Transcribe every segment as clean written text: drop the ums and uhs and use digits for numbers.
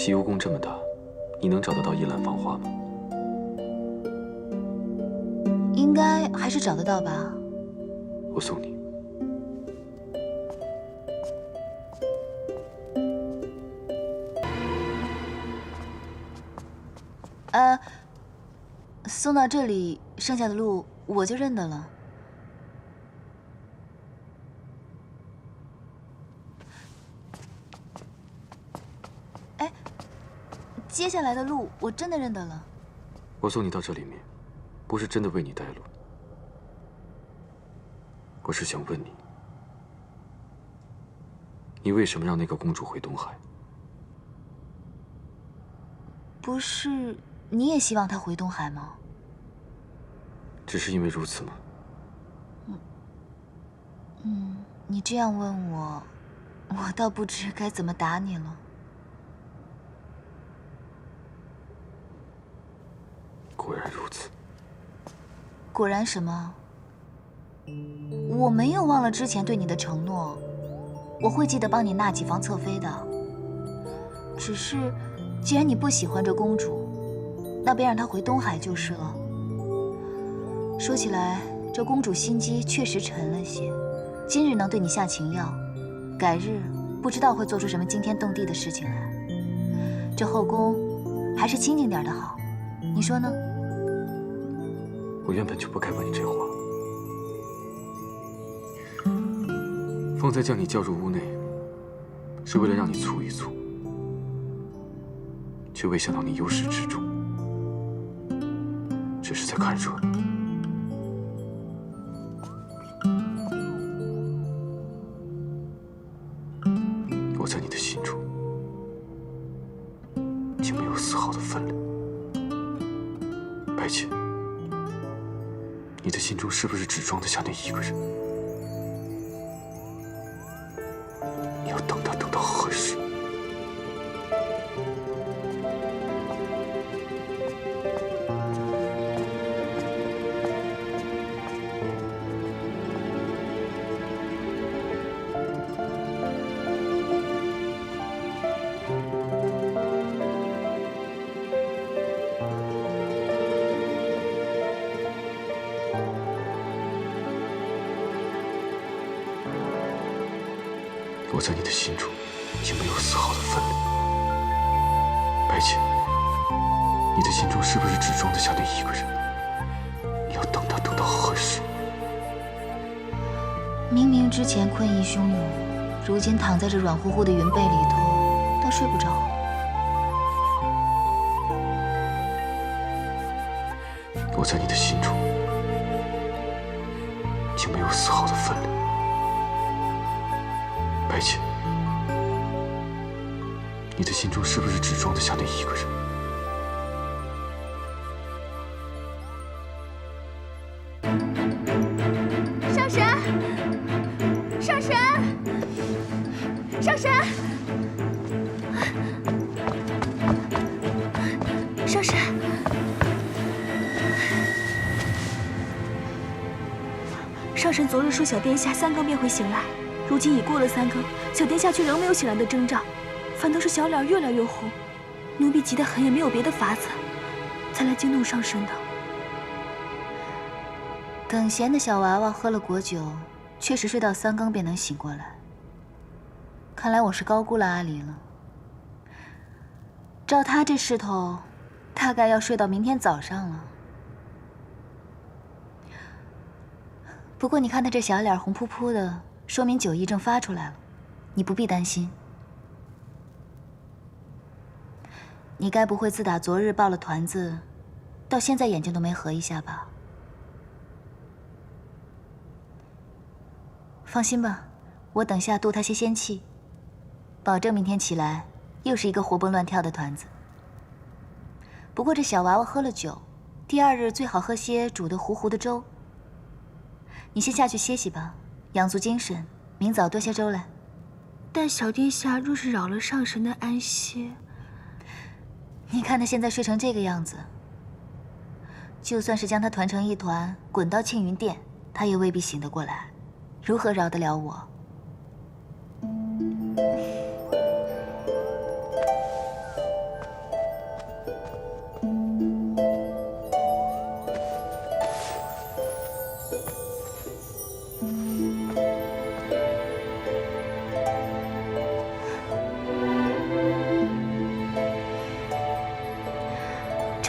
西湖宫这么大，你能找得到一兰芳花吗？应该还是找得到吧。我送你。送到这里，剩下的路我就认得了。哎，接下来的路我真的认得了。我送你到这里面，不是真的为你带路，我是想问你，你为什么让那个公主回东海？不是你也希望她回东海吗？只是因为如此吗？你这样问我，我倒不知该怎么答你了。果然如此。果然什么？我没有忘了之前对你的承诺，我会记得帮你纳几房侧妃的。只是，既然你不喜欢这公主，那便让她回东海就是了。说起来，这公主心机确实沉了些，今日能对你下情药，改日不知道会做出什么惊天动地的事情来。这后宫还是清静点的好，你说呢？我原本就不该问你这话。方才将你叫入屋内，是为了让你蹙一蹙，却未想到你由始至终只是在看热闹。我在你的心中，竟没有丝毫的分量。白浅，你的心中是不是只装得下那一个人？你要等他等到何时？我在你的心中，竟没有丝毫的分量。白浅，你的心中是不是只装得下那一个人？你要等他等到何时？明明之前困意汹涌，如今躺在这软乎乎的云被里头，倒睡不着。我在你的心中，竟没有丝毫的分量。白浅，你的心中是不是只装得下那一个人？上神，上神，上神，上神，上神昨日说小殿下3更便会醒来。如今已过了3更，小殿下却仍没有醒来的征兆，反倒是小脸越来越红。奴婢急得很，也没有别的法子，才来惊动上神的。等闲的小娃娃喝了果酒，确实睡到3更便能醒过来。看来我是高估了阿离了。照他这势头，大概要睡到明天早上了。不过你看他这小脸红扑扑的，说明酒意正发出来了，你不必担心。你该不会自打昨日抱了团子，到现在眼睛都没合一下吧？放心吧，我等下渡他些仙气，保证明天起来又是一个活蹦乱跳的团子。不过这小娃娃喝了酒，第2日最好喝些煮得糊糊的粥。你先下去歇息吧，养足精神，明早多些粥来。但小殿下若是扰了上神的安歇，你看他现在睡成这个样子，就算是将他团成一团，滚到庆云殿，他也未必醒得过来，如何饶得了我？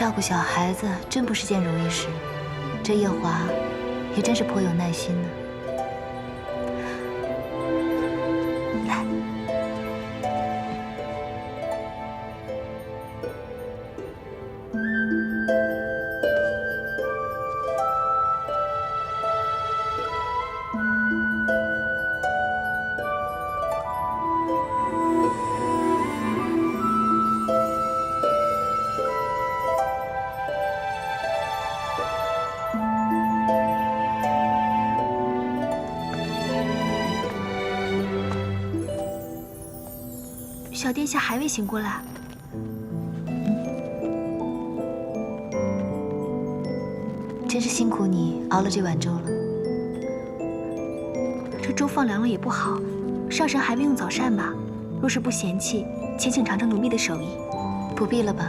照顾小孩子真不是件容易事，这夜华也真是颇有耐心呢。来，小殿下还未醒过来，真是辛苦你熬了这碗粥了。这粥放凉了也不好，上神还未用早膳吧？若是不嫌弃，且请尝尝奴婢的手艺。不必了吧？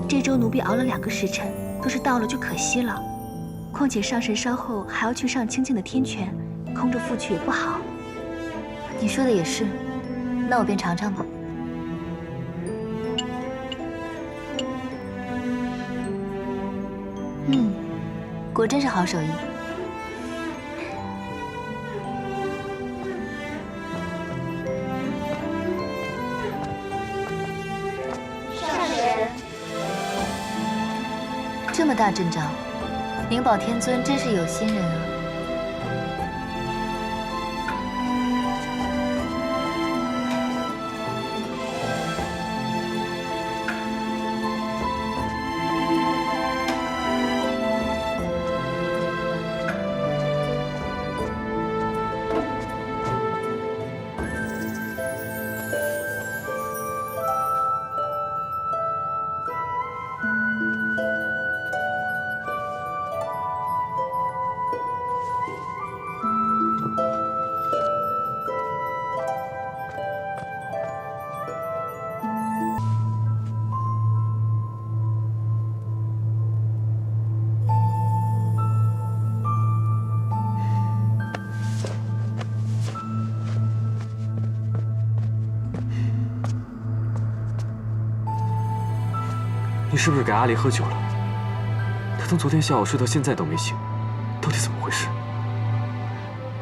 这粥奴婢熬了2个时辰，若是倒了就可惜了。况且上神稍后还要去上清静的天泉，空着复去也不好。你说的也是，那我便尝尝吧。果真是好手艺。上人，这么大阵仗，灵宝天尊真是有心人啊。你是不是给阿离喝酒了？他从昨天下午睡到现在都没醒，到底怎么回事？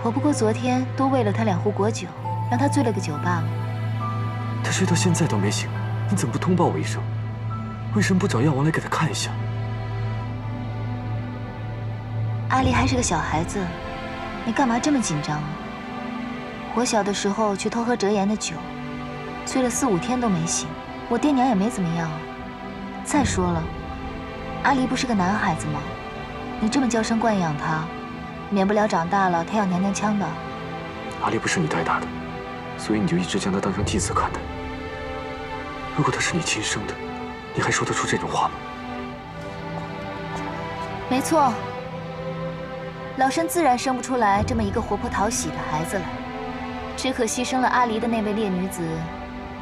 我不过昨天多喂了他2壶果酒，让他醉了个酒罢了。他睡到现在都没醒，你怎么不通报我一声？为什么不找药王来给他看一下？阿离还是个小孩子，你干嘛这么紧张啊？我小的时候去偷喝折颜的酒，醉了4、5天都没醒，我爹娘也没怎么样啊。再说了，阿离不是个男孩子吗？你这么娇生惯养他，免不了长大了他要娘娘腔的。阿离不是你带大的，所以你就一直将他当成祭子看待。如果他是你亲生的，你还说得出这种话吗？没错，老身自然生不出来这么一个活泼讨喜的孩子来。只可惜生了阿离的那位烈女子，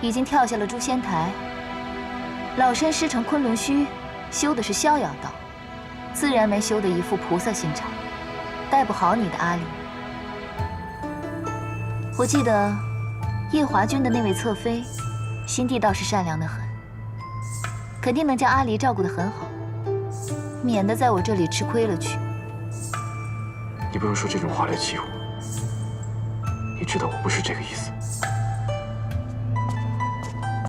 已经跳下了诛仙台。老身师承昆仑虚，修的是逍遥道，自然没修得一副菩萨心肠，带不好你的阿离。我记得夜华君的那位侧妃，心地倒是善良得很，肯定能将阿离照顾得很好，免得在我这里吃亏了去。你不用说这种话来气我，你知道我不是这个意思。